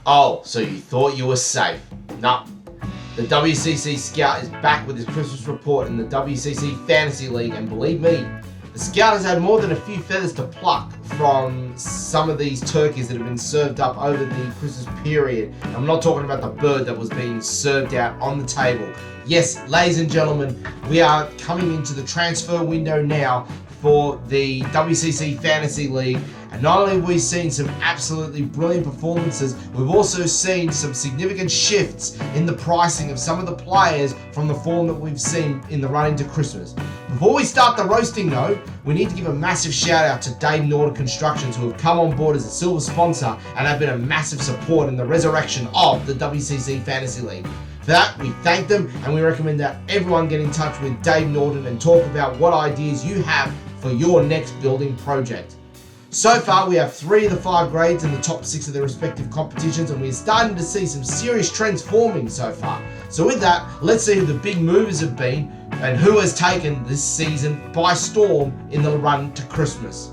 Oh, so you thought you were safe? No. The WCC Scout is back with his Christmas report in the WCC Fantasy League, and believe me, the Scout has had more than a few feathers to pluck from some of these turkeys that have been served up over the Christmas period. I'm not talking about the bird that was being served out on the table. Yes, ladies and gentlemen, we are coming into the transfer window now for the WCC Fantasy League, and not only have we seen some absolutely brilliant performances, we've also seen some significant shifts in the pricing of some of the players from the form that we've seen in the run into Christmas. Before we start the roasting though, we need to give a massive shout out to Dave Norton Constructions, who have come on board as a silver sponsor and have been a massive support in the resurrection of the WCC Fantasy League. For that, we thank them, and we recommend that everyone get in touch with Dave Norton and talk about what ideas you have for your next building project. So far, we have 3 of the 5 grades in the top 6 of their respective competitions, and we're starting to see some serious trends forming so far. So with that, let's see who the big movers have been and who has taken this season by storm in the run to Christmas.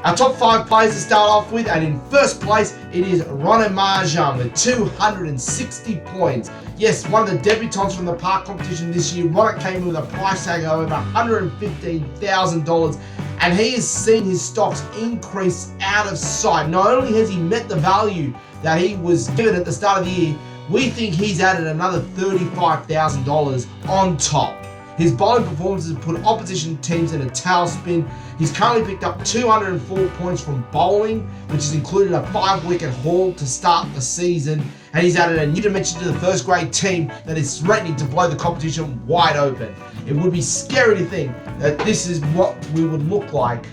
Our top 5 players to start off with, and in first place, it is Ronnie Marjan with 260 points. Yes, one of the debutants from the park competition this year. Ronnie came in with a price tag of over $115,000, and he has seen his stocks increase out of sight. Not only has he met the value that he was given at the start of the year, we think he's added another $35,000 on top. His bowling performances have put opposition teams in a tailspin. He's currently picked up 204 points from bowling, which has included a 5-wicket haul to start the season. And he's added a new dimension to the first grade team that is threatening to blow the competition wide open. It would be scary to think that this is what we would look like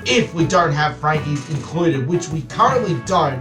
if we don't have Frankies included, which we currently don't.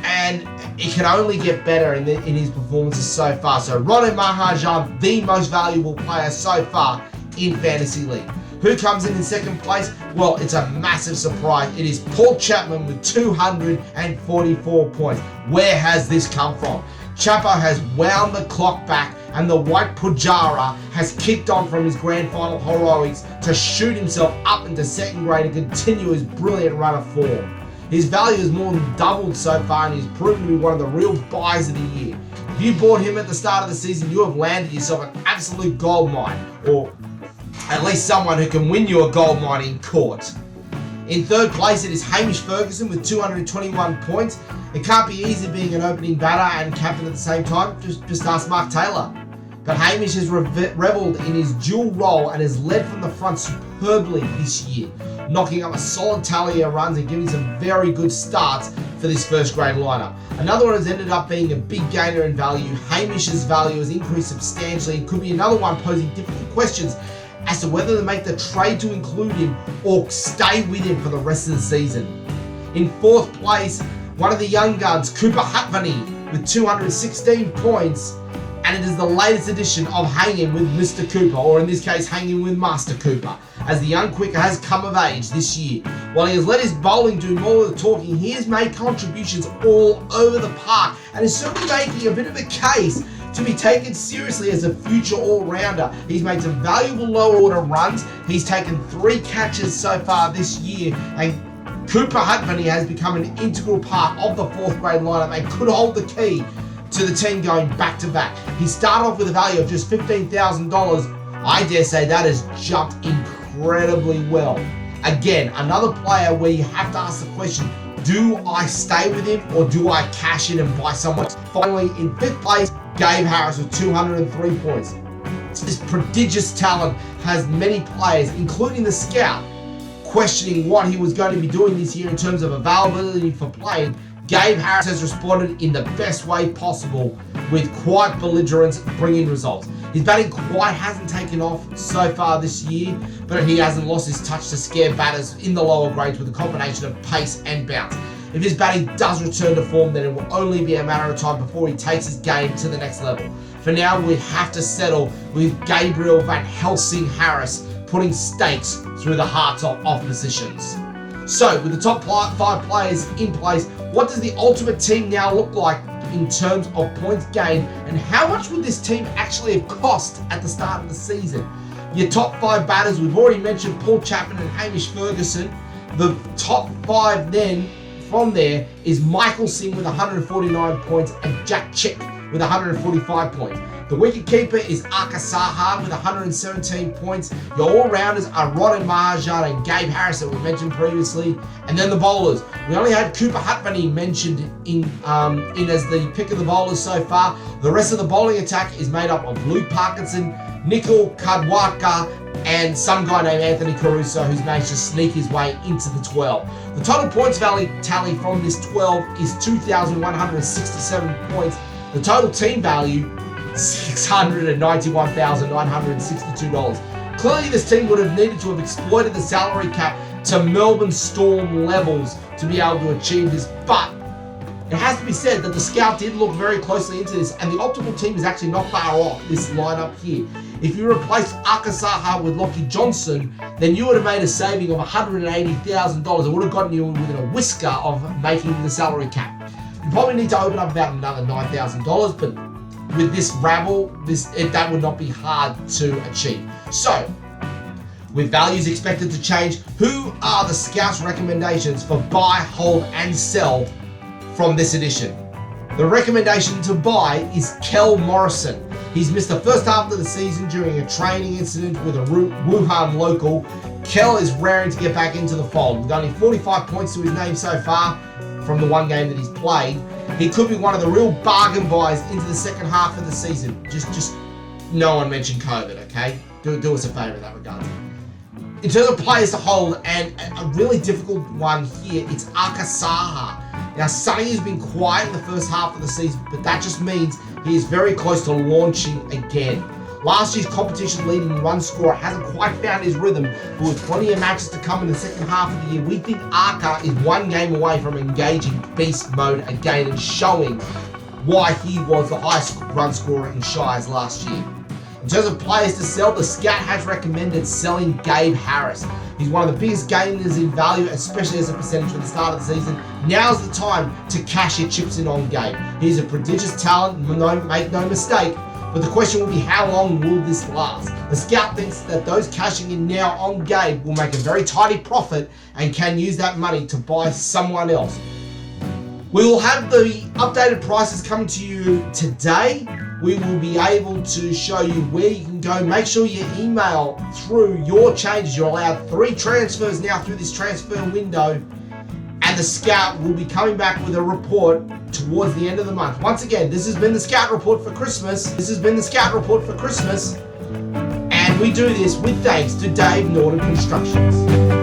And it can only get better in his performances so far. So Ronnie Marjan, the most valuable player so far in Fantasy League. Who comes in second place? Well, it's a massive surprise. It is Paul Chapman with 244 points. Where has this come from? Chapo has wound the clock back, and the White Pujara has kicked on from his grand final heroics to shoot himself up into second grade and continue his brilliant run of form. His value has more than doubled so far, and he's proven to be one of the real buys of the year. If you bought him at the start of the season, you have landed yourself an absolute gold mine, or at least someone who can win you a gold mine in court. In third place, it is Hamish Ferguson with 221 points. It can't be easy being an opening batter and captain at the same time. Just ask Mark Taylor. But Hamish has revelled in his dual role and has led from the front superbly this year, knocking up a solid tally of runs and giving some very good starts for this first grade lineup. Another one has ended up being a big gainer in value. Hamish's value has increased substantially and could be another one posing difficult questions as to whether to make the trade to include him or stay with him for the rest of the season. In fourth place, one of the young guns, Cooper Hatvani, with 216 points, and it is the latest edition of Hanging with Mr. Cooper, or in this case, Hanging with Master Cooper, as the young quicker has come of age this year. While he has let his bowling do more of the talking, he has made contributions all over the park and is certainly making a bit of a case to be taken seriously as a future all-rounder. He's made some valuable lower-order runs. He's taken 3 catches so far this year, and Cooper Hatvani has become an integral part of the 4th grade lineup and could hold the key to the team going back-to-back. He started off with a value of just $15,000. I dare say that has jumped incredibly well. Again, another player where you have to ask the question, do I stay with him or do I cash in and buy someone? Finally, in 5th place, Gabe Harris with 203 points. This prodigious talent has many players, including the scout, questioning what he was going to be doing this year in terms of availability for playing. Gabe Harris has responded in the best way possible with quiet belligerence, bringing results. His batting quite hasn't taken off so far this year, but he hasn't lost his touch to scare batters in the lower grades with a combination of pace and bounce. If his batting does return to form, then it will only be a matter of time before he takes his game to the next level. For now, we have to settle with Gabriel Van Helsing Harris putting stakes through the hearts of oppositions. So, with the top 5 players in place, what does the ultimate team now look like in terms of points gained, and how much would this team actually have cost at the start of the season? Your top 5 batters, we've already mentioned Paul Chapman and Hamish Ferguson. The top 5 then from there is Michael Singh with 149 points and Jack Chick with 145 points. The wicketkeeper is Akasaha with 117 points. Your all-rounders are Rodden Mahajan and Gabe Harris that we mentioned previously. And then the bowlers. We only had Cooper Hutmany mentioned in as the pick of the bowlers so far. The rest of the bowling attack is made up of Luke Parkinson, Nikhil Kadwaka, and some guy named Anthony Caruso who's managed to sneak his way into the 12. The total points tally from this 12 is 2,167 points. The total team value, $691,962. Clearly this team would have needed to have exploited the salary cap to Melbourne Storm levels to be able to achieve this, but it has to be said that the scout did look very closely into this, and the optimal team is actually not far off this lineup here. If you replace Akasaha with Lockie Johnson, then you would have made a saving of $180,000. It would have gotten you within a whisker of making the salary cap. You probably need to open up about another $9,000, but with this rabble, that would not be hard to achieve. So, with values expected to change, who are the scouts' recommendations for buy, hold, and sell from this edition? The recommendation to buy is Kel Morrison. He's missed the first half of the season during a training incident with a Wuhan local. Kel is raring to get back into the fold. With only 45 points to his name so far from the one game that he's played, he could be one of the real bargain buys into the second half of the season. Just no one mentioned COVID, okay? Do us a favour in that regard. In terms of players to hold, and a really difficult one here, it's Akasaha. Now, Sonny has been quiet in the first half of the season, but that just means he is very close to launching again. Last year's competition leading run scorer hasn't quite found his rhythm, but with plenty of matches to come in the second half of the year, we think Aka is one game away from engaging beast mode again and showing why he was the highest run scorer in Shires last year. In terms of players to sell, the scout has recommended selling Gabe Harris. He's one of the biggest gainers in value, especially as a percentage at the start of the season. Now's the time to cash your chips in on Gabe. He's a prodigious talent, make no mistake, but the question will be how long will this last? The scout thinks that those cashing in now on Gabe will make a very tidy profit and can use that money to buy someone else. We will have the updated prices coming to you today. We will be able to show you where you can go. Make sure you email through your changes. You're allowed 3 transfers now through this transfer window, and the scout will be coming back with a report towards the end of the month. Once again, this has been the Scout Report for Christmas. And we do this with thanks to Dave Norton Constructions.